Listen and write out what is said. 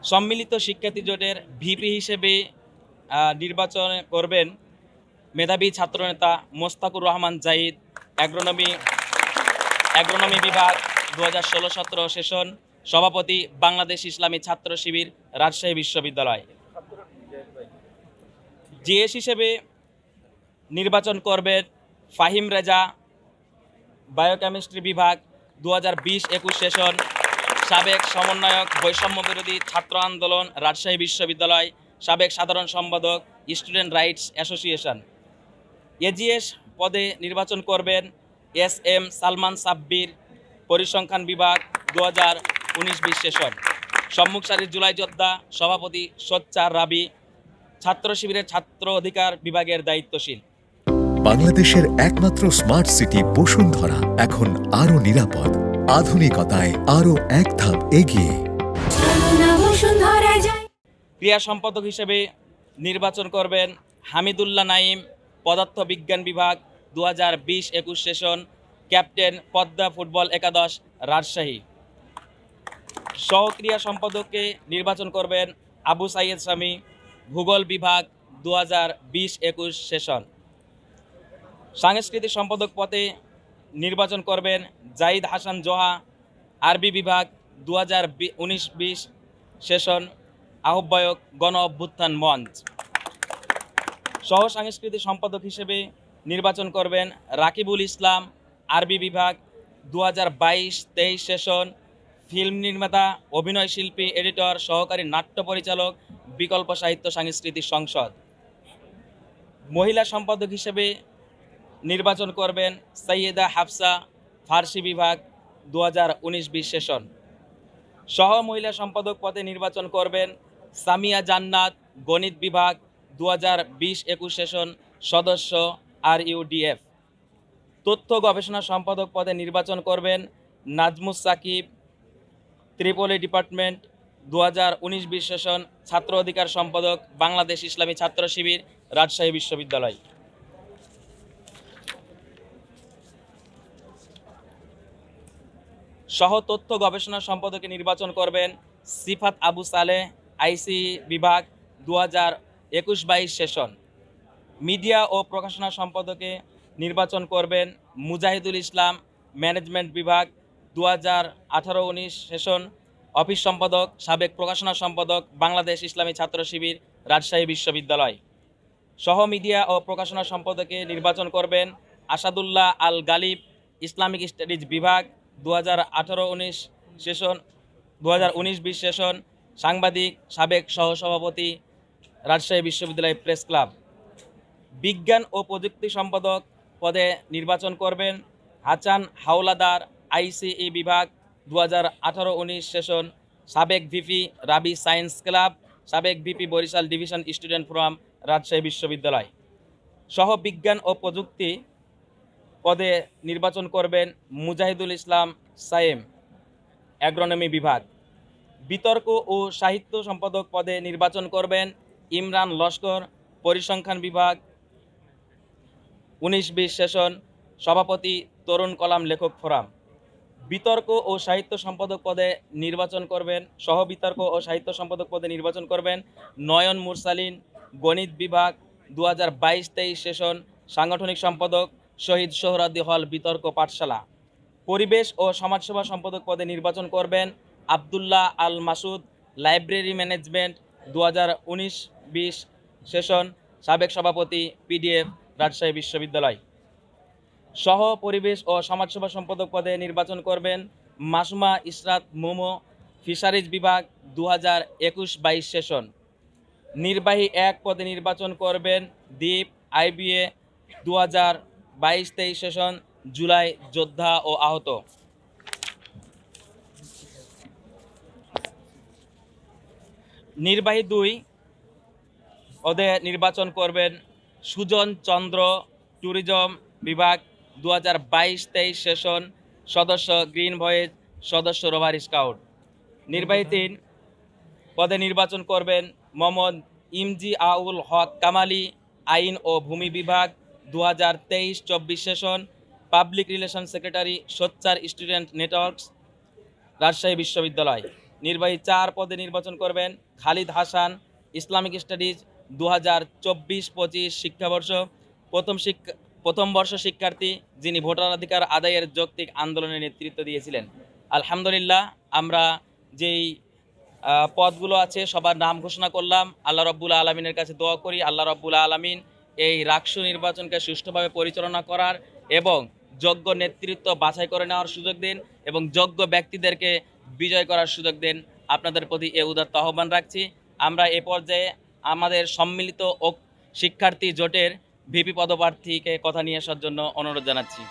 সম্মিলিত শিক্ষার্থী জোটের ভিপি হিসেবে নির্বাচন করবেন মেধাবী ছাত্রনেতা মোস্তাকুর রহমান জাহিদ, অ্যাগ্রোনমি অ্যাগ্রোনমি বিভাগ 2016-17 সেশন, সভাপতি বাংলাদেশ ইসলামী ছাত্র শিবির, রাজশাহী বিশ্ববিদ্যালয়। জিএস হিসেবে নির্বাচন করবেন ফাহিম রেজা, বায়োকেমিস্ট্রি বিভাগ 2020-21 সেশন, সাবেক সমন্বয়ক বৈষম্য বিরোধী ছাত্র আন্দোলন, রাজশাহী বিশ্ববিদ্যালয়, সাবেক সাধারণ সম্পাদক, স্টুডেন্ট রাইটস অ্যাসোসিয়েশন। এজিএস পদে নির্বাচন করবেন এস সালমান সাব্বির, পরিসংখ্যান বিভাগ 2019-20 সেশন, সম্মুখ সারির জুলাই যোদ্ধা, সভাপতি সোচ্চার রাবি, ছাত্র শিবিরের ছাত্র অধিকার বিভাগের দায়িত্বশীল। বাংলাদেশের একমাত্র স্মার্ট সিটি বসুন্ধরা এখন আরো নিরাপদ, আধুনিকতায় আরো এক ধাপ এগিয়ে। ক্রিয়া সম্পাদক হিসেবে নির্বাচন করবেন হামিদুল্লাহ নাইম, পদার্থ বিজ্ঞান বিভাগ 2020-21 সেশন, ক্যাপ্টেন পদ্মা ফুটবল একাদশ, রাজশাহী। সহক্রিয়া সম্পাদককে নির্বাচন করবেন আবু সাইয়েদ শামী, ভূগোল বিভাগ 2020-21 সেশন। সাংস্কৃতিক সম্পাদক পদে নির্বাচন করবেন জাহিদ হাসান জোহা, আরবি বিভাগ 2019-20 সেশন, আহ্বায়ক গণ অভ্যুত্থান মঞ্চ। সহ সাংস্কৃতিক সম্পাদক হিসেবে নির্বাচন করবেন রাকিবুল ইসলাম, আরবি বিভাগ 2022-23 সেশন, ফিল্ম নির্মাতা, অভিনয় শিল্পী, এডিটর, সহকারী নাট্য পরিচালক, বিকল্প সাহিত্য সাংস্কৃতিক সংসদ। মহিলা সম্পাদক হিসেবে নির্বাচন করবেন সৈয়দা হাফসা, ফার্সি বিভাগ 2019-20 সেশন। সহ মহিলা সম্পাদক পদে নির্বাচন করবেন সামিয়া জান্নাত, গণিত বিভাগ 2020-21 সেশন, সদস্য RUDF। তথ্য গবেষণা সম্পাদক পদে নির্বাচন করবেন নাজমুস সাকিব, ত্রিপলি ডিপার্টমেন্ট 2019-20 সেশন, ছাত্র অধিকার সম্পাদক, বাংলাদেশ ইসলামী ছাত্র শিবির, রাজশাহী বিশ্ববিদ্যালয়। সহ তথ্য গবেষণা সম্পাদকে নির্বাচন করবেন সিফাত আবু সালেহ, আইসি বিভাগ 2021-22 সেশন। মিডিয়া ও প্রকাশনা সম্পাদকে নির্বাচন করবেন মুজাহিদুল ইসলাম, ম্যানেজমেন্ট বিভাগ 2018-19 সেশন, অফিস সম্পাদক, সাবেক প্রকাশনা সম্পাদক, বাংলাদেশ ইসলামী ছাত্র শিবির, রাজশাহী বিশ্ববিদ্যালয়। সহ মিডিয়া ও প্রকাশনা সম্পাদকে নির্বাচন করবেন আসাদুল্লাহ আল গালিব, ইসলামিক স্টাডিজ বিভাগ 2018-19 সেশন, 2019-20 সেশন, সাংবাদিক, সাবেক সহসভাপতি, রাজশাহী বিশ্ববিদ্যালয় প্রেস ক্লাব। বিজ্ঞান ও প্রযুক্তি সম্পাদক পদে নির্বাচন করবেন হাসান হাওলাদার, আইসিই বিভাগ 2018-19 সেশন, সাবেক ভিপি, রাবি সায়েন্স ক্লাব, সাবেক VP, Barishal division student forum, Rajshahi বিশ্ববিদ্যালয়। সহ বিজ্ঞান ও প্রযুক্তি পদে নির্বাচন করবেন মুজাহিদুল ইসলাম সায়েম, অ্যাগ্রোনমি বিভাগ। বিতর্ক ও সাহিত্য সম্পাদক পদে নির্বাচন করবেন ইমরান লস্কর, পরিসংখ্যান বিভাগ 19-20 সেশন, সভাপতি তরুণ কলাম লেখক ফোরাম। বিতর্ক ও সাহিত্য সম্পাদক পদে নির্বাচন করবেন সহ বিতর্ক ও সাহিত্য সম্পাদক পদে নির্বাচন করবেন নয়ন মুরসালিন, গণিত বিভাগ 2022-23 সেশন, সাংগঠনিক সম্পাদক, শহীদ সোহরাওয়ার্দী হল বিতর্ক পাঠশালা। পরিবেশ ও সমাজসেবা সম্পাদক পদে নির্বাচন করবেন আবদুল্লাহ আল মাসুদ, লাইব্রেরি ম্যানেজমেন্ট 2019-20 সেশন, সাবেক সভাপতি, পিডিএফ, রাজশাহী বিশ্ববিদ্যালয়। সহ পরিবেশ ও সমাজসেবা সম্পাদক পদে নির্বাচন করবেন মাসুমা ইসরাত মোমো, ফিশারিজ বিভাগ 2021-22 সেশন। নির্বাহী 1 পদে নির্বাচন করবেন দ্বীপ, IBA 2022-23 সেশন, জুলাই যোদ্ধা ও আহত। নির্বাহী 2 পদে নির্বাচন করবেন সুজন চন্দ্র, ট্যুরিজম বিভাগ 2022-23 সেশন, সদস্য গ্রিন ভয়েজ, সদস্য রোভার স্কাউট। নির্বাহী 3 পদে নির্বাচন করবেন মোহাম্মদ ইমজি আউল হক কামালি, আইন ও ভূমি বিভাগ 2023-24 সেশন, পাবলিক রিলেশন সেক্রেটারি, সোচ্চার স্টুডেন্ট নেটওয়ার্কস, রাজশাহী বিশ্ববিদ্যালয়। নির্বাহী 4 পদে নির্বাচন করবেন খালিদ হাসান, ইসলামিক স্টাডিজ 2024-25 শিক্ষাবর্ষ প্রথম বর্ষ শিক্ষার্থী, যিনি ভোটাধিকার আদায়ের যৌক্তিক আন্দোলনে নেতৃত্ব দিয়েছিলেন। আলহামদুলিল্লাহ, আমরা যেই পদগুলো আছে সবার নাম ঘোষণা করলাম। আল্লাহ রব্বুল আলমিনের কাছে দোয়া করি আল্লাহ রব্বুল আলমিন এই রাকসু নির্বাচনকে সুষ্ঠুভাবে পরিচালনা করার এবং যোগ্য নেতৃত্ব বাছাই করে নেওয়ার সুযোগ দিন এবং যোগ্য ব্যক্তিদেরকে বিজয় করার সুযোগ দিন। আপনাদের প্রতি এ উদাত্ত আহ্বান রাখছি। আমরা এ পর্যায়ে আমাদের সম্মিলিত শিক্ষার্থী জোটের ভিপি পদপ্রার্থীকে কথা নিয়ে আসার জন্য অনুরোধ জানাচ্ছি।